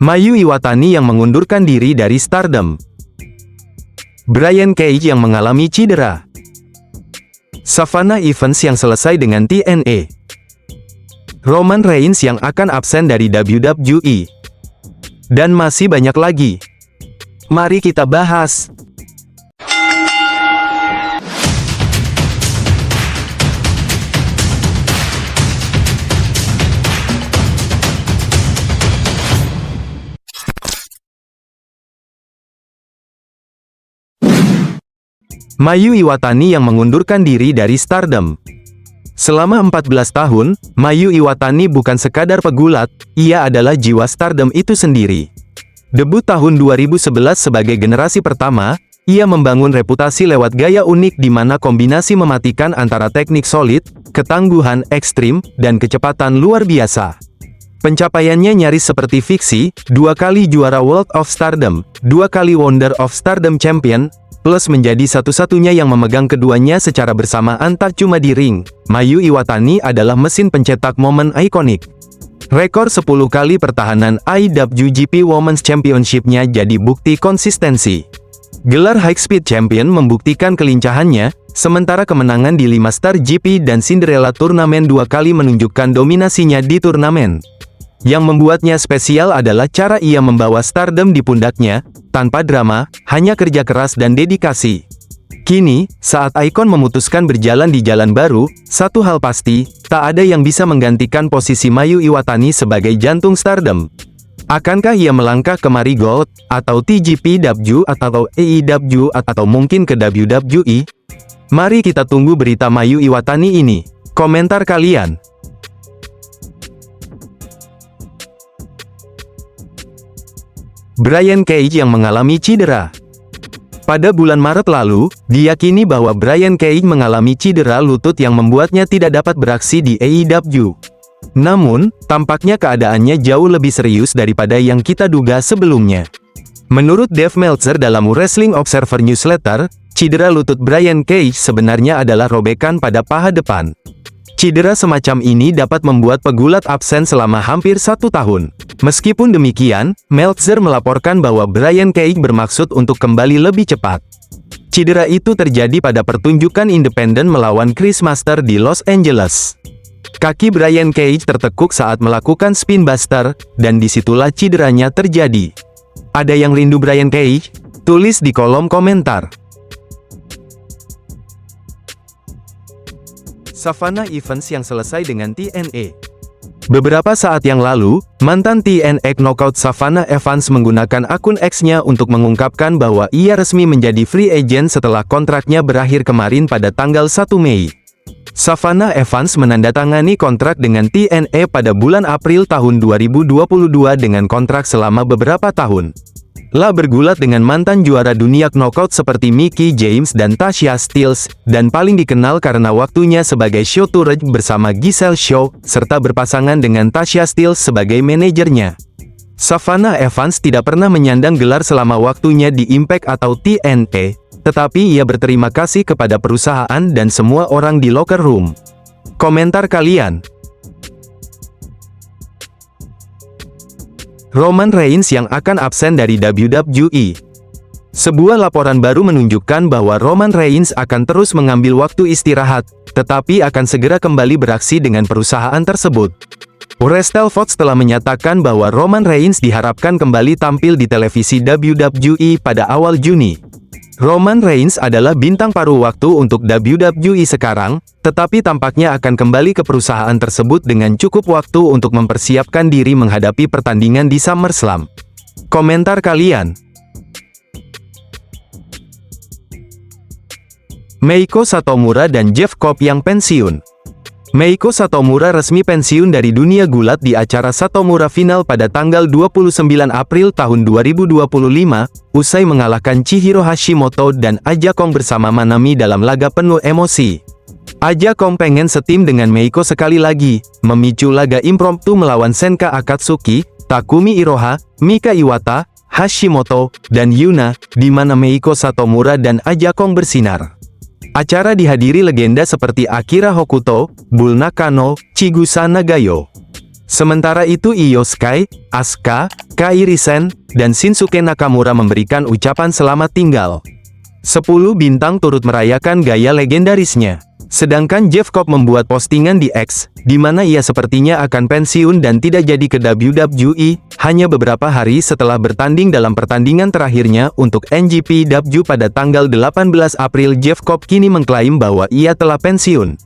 Mayu Iwatani yang mengundurkan diri dari Stardom. Brian Cage yang mengalami cedera. Savannah Evans yang selesai dengan TNA. Roman Reigns yang akan absen dari WWE. Dan masih banyak lagi. Mari kita bahas. Mayu Iwatani yang mengundurkan diri dari Stardom. Selama 14 tahun, Mayu Iwatani bukan sekadar pegulat, ia adalah jiwa Stardom itu sendiri. Debut tahun 2011 sebagai generasi pertama, ia membangun reputasi lewat gaya unik di mana kombinasi mematikan antara teknik solid, ketangguhan ekstrim, dan kecepatan luar biasa. Pencapaiannya nyaris seperti fiksi, 2 kali juara World of Stardom, 2 kali Wonder of Stardom Champion, plus menjadi satu-satunya yang memegang keduanya secara bersamaan tak cuma di ring. Mayu Iwatani adalah mesin pencetak momen ikonik. Rekor 10 kali pertahanan IWGP Women's Championship-nya jadi bukti konsistensi. Gelar High Speed Champion membuktikan kelincahannya, sementara kemenangan di 5 Star GP dan Cinderella Turnamen 2 kali menunjukkan dominasinya di turnamen. Yang membuatnya spesial adalah cara ia membawa Stardom di pundaknya, tanpa drama, hanya kerja keras dan dedikasi. Kini, saat ikon memutuskan berjalan di jalan baru, satu hal pasti, tak ada yang bisa menggantikan posisi Mayu Iwatani sebagai jantung Stardom. Akankah ia melangkah ke Marigold, atau TJPW, atau AEW, atau mungkin ke WWE? Mari kita tunggu berita Mayu Iwatani ini. Komentar kalian. Brian Cage yang mengalami cedera. Pada bulan Maret lalu, diyakini bahwa Brian Cage mengalami cedera lutut yang membuatnya tidak dapat beraksi di AEW. Namun, tampaknya keadaannya jauh lebih serius daripada yang kita duga sebelumnya. Menurut Dave Meltzer dalam Wrestling Observer Newsletter, cedera lutut Brian Cage sebenarnya adalah robekan pada paha depan. Cedera semacam ini dapat membuat pegulat absen selama hampir 1 tahun. Meskipun demikian, Meltzer melaporkan bahwa Brian Cage bermaksud untuk kembali lebih cepat. Cedera itu terjadi pada pertunjukan independen melawan Chris Master di Los Angeles. Kaki Brian Cage tertekuk saat melakukan spinbuster, dan disitulah cederanya terjadi. Ada yang rindu Brian Cage? Tulis di kolom komentar. Savannah Evans yang selesai dengan TNA. Beberapa saat yang lalu, mantan TNA Knockout Savannah Evans menggunakan akun X-nya untuk mengungkapkan bahwa ia resmi menjadi free agent setelah kontraknya berakhir kemarin pada tanggal 1 Mei. Savannah Evans menandatangani kontrak dengan TNA pada bulan April tahun 2022 dengan kontrak selama beberapa tahun. Lah bergulat dengan mantan juara dunia knockout seperti Mickie James dan Tasha Steelz, dan paling dikenal karena waktunya sebagai showturer bersama Giselle Shaw, serta berpasangan dengan Tasha Steelz sebagai manajernya. Savannah Evans tidak pernah menyandang gelar selama waktunya di Impact atau TNA, tetapi ia berterima kasih kepada perusahaan dan semua orang di locker room. Komentar kalian. Roman Reigns yang akan absen dari WWE. Sebuah laporan baru menunjukkan bahwa Roman Reigns akan terus mengambil waktu istirahat, tetapi akan segera kembali beraksi dengan perusahaan tersebut. Wrestelfox telah menyatakan bahwa Roman Reigns diharapkan kembali tampil di televisi WWE pada awal Juni. Roman Reigns adalah bintang paruh waktu untuk WWE sekarang, tetapi tampaknya akan kembali ke perusahaan tersebut dengan cukup waktu untuk mempersiapkan diri menghadapi pertandingan di SummerSlam. Komentar kalian. Meiko Satomura dan Jeff Cobb yang pensiun. Meiko Satomura resmi pensiun dari dunia gulat di acara Satomura Final pada tanggal 29 April tahun 2025, usai mengalahkan Chihiro Hashimoto dan Aja Kong bersama Manami dalam laga penuh emosi. Aja Kong pengen setim dengan Meiko sekali lagi, memicu laga impromptu melawan Senka Akatsuki, Takumi Iroha, Mika Iwata, Hashimoto, dan Yuna, di mana Meiko Satomura dan Aja Kong bersinar. Acara dihadiri legenda seperti Akira Hokuto, Bull Nakano, Chigusa Nagayo. Sementara itu Io Sky, Asuka, Kairi Sen, dan Shinsuke Nakamura memberikan ucapan selamat tinggal. 10 bintang turut merayakan gaya legendarisnya. Sedangkan Jeff Cobb membuat postingan di X, di mana ia sepertinya akan pensiun dan tidak jadi ke WWE, hanya beberapa hari setelah bertanding dalam pertandingan terakhirnya untuk NJPW pada tanggal 18 April. Jeff Cobb kini mengklaim bahwa ia telah pensiun.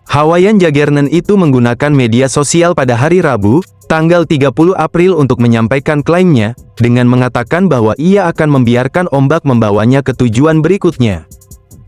Hawaiian Juggernaut itu menggunakan media sosial pada hari Rabu, tanggal 30 April untuk menyampaikan klaimnya, dengan mengatakan bahwa ia akan membiarkan ombak membawanya ke tujuan berikutnya.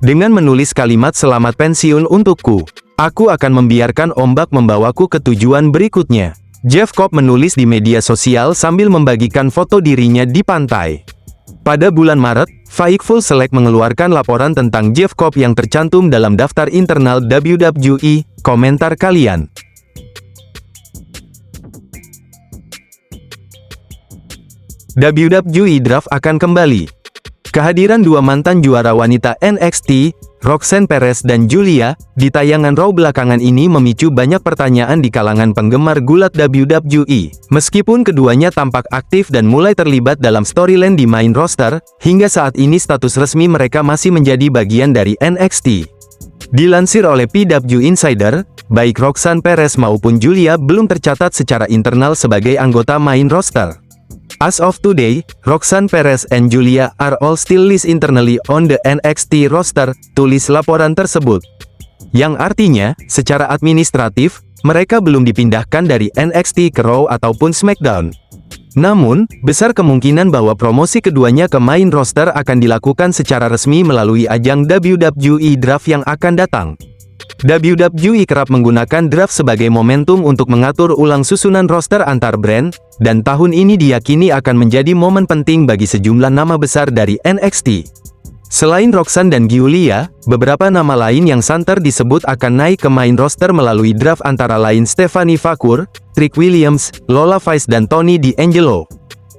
Dengan menulis kalimat selamat pensiun untukku, aku akan membiarkan ombak membawaku ke tujuan berikutnya. Jeff Cobb menulis di media sosial sambil membagikan foto dirinya di pantai. Pada bulan Maret, Fightful Select mengeluarkan laporan tentang Jeff Cobb yang tercantum dalam daftar internal WWE. Komentar kalian. WWE Draft akan kembali. Kehadiran dua mantan juara wanita NXT, Roxanne Perez dan Giulia, di tayangan Raw belakangan ini memicu banyak pertanyaan di kalangan penggemar gulat WWE. Meskipun keduanya tampak aktif dan mulai terlibat dalam storyline di main roster, hingga saat ini status resmi mereka masih menjadi bagian dari NXT. Dilansir oleh PW Insider, baik Roxanne Perez maupun Giulia belum tercatat secara internal sebagai anggota main roster. As of today, Roxanne Perez and Giulia are all still listed internally on the NXT roster, tulis laporan tersebut. Yang artinya, secara administratif, mereka belum dipindahkan dari NXT ke Raw ataupun SmackDown. Namun, besar kemungkinan bahwa promosi keduanya ke main roster akan dilakukan secara resmi melalui ajang WWE Draft yang akan datang. WWE kerap menggunakan draft sebagai momentum untuk mengatur ulang susunan roster antar brand, dan tahun ini diyakini akan menjadi momen penting bagi sejumlah nama besar dari NXT. Selain Roxanne dan Giulia, beberapa nama lain yang santer disebut akan naik ke main roster melalui draft antara lain Stephanie McMahon, Trick Williams, Lola Vice dan Tony D'Angelo.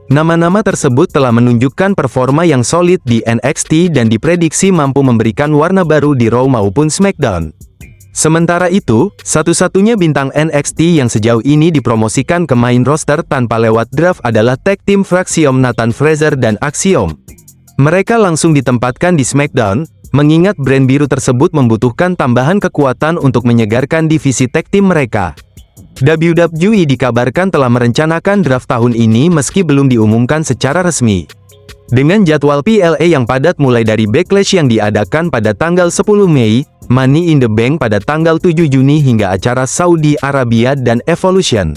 Nama-nama tersebut telah menunjukkan performa yang solid di NXT dan diprediksi mampu memberikan warna baru di Raw maupun SmackDown. Sementara itu, satu-satunya bintang NXT yang sejauh ini dipromosikan ke main roster tanpa lewat draft adalah tag team Fraksiom Nathan Frazer dan Axiom. Mereka langsung ditempatkan di SmackDown, mengingat brand biru tersebut membutuhkan tambahan kekuatan untuk menyegarkan divisi tag team mereka. WWE dikabarkan telah merencanakan draft tahun ini meski belum diumumkan secara resmi. Dengan jadwal PLE yang padat mulai dari Backlash yang diadakan pada tanggal 10 Mei, Money in the Bank pada tanggal 7 Juni hingga acara Saudi Arabia dan Evolution.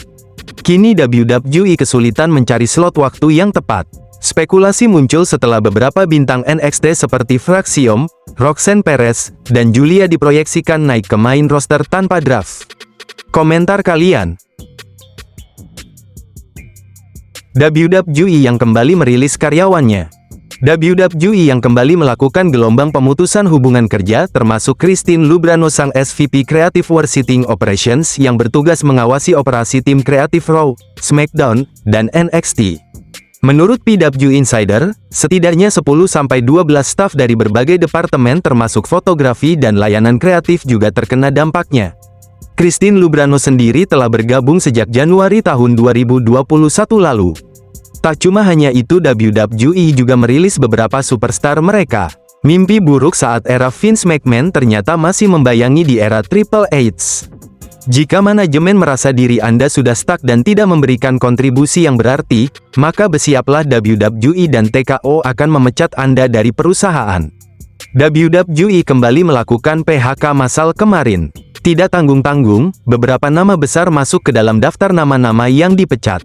Kini WWE kesulitan mencari slot waktu yang tepat. Spekulasi muncul setelah beberapa bintang NXT seperti Fraksiom, Roxanne Perez, dan Giulia diproyeksikan naik ke main roster tanpa draft. Komentar kalian. WWE yang kembali merilis karyawannya. WWE yang kembali melakukan gelombang pemutusan hubungan kerja termasuk Christine Lubrano sang SVP Creative Warshitting Operations yang bertugas mengawasi operasi tim kreatif Raw, SmackDown, dan NXT. Menurut PW Insider, setidaknya 10-12 staf dari berbagai departemen termasuk fotografi dan layanan kreatif juga terkena dampaknya. Christine Lubrano sendiri telah bergabung sejak Januari tahun 2021 lalu. Tak cuma hanya itu, WWE juga merilis beberapa superstar mereka. Mimpi buruk saat era Vince McMahon ternyata masih membayangi di era Triple H. Jika manajemen merasa diri Anda sudah stuck dan tidak memberikan kontribusi yang berarti, maka bersiaplah WWE dan TKO akan memecat Anda dari perusahaan. WWE kembali melakukan PHK massal kemarin. Tidak tanggung-tanggung, beberapa nama besar masuk ke dalam daftar nama-nama yang dipecat.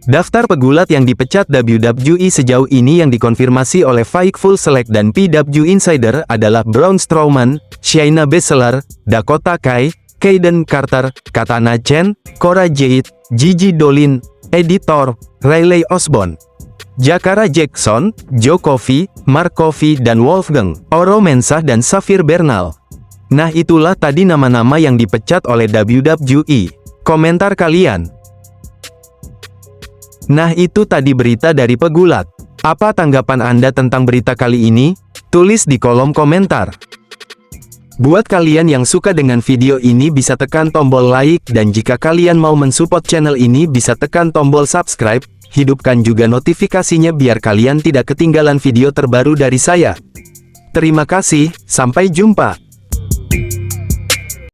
Daftar pegulat yang dipecat WWE sejauh ini yang dikonfirmasi oleh Fightful Select dan PW Insider adalah Braun Strowman, Shayna Baszler, Dakota Kai, Kaden Carter, Katana Chen, Cora Jade, Gigi Dolin, Eddie Thorpe, Riley Osborne, Jakara Jackson, Joe Coffey, Mark Coffey dan Wolfgang Oro Mensah dan Xavier Bernal. Nah itulah tadi nama-nama yang dipecat oleh WWE. Komentar kalian. Nah itu tadi berita dari pegulat. Apa tanggapan Anda tentang berita kali ini? Tulis di kolom komentar. Buat kalian yang suka dengan video ini bisa tekan tombol like, dan jika kalian mau mensupport channel ini bisa tekan tombol subscribe, hidupkan juga notifikasinya biar kalian tidak ketinggalan video terbaru dari saya. Terima kasih, sampai jumpa.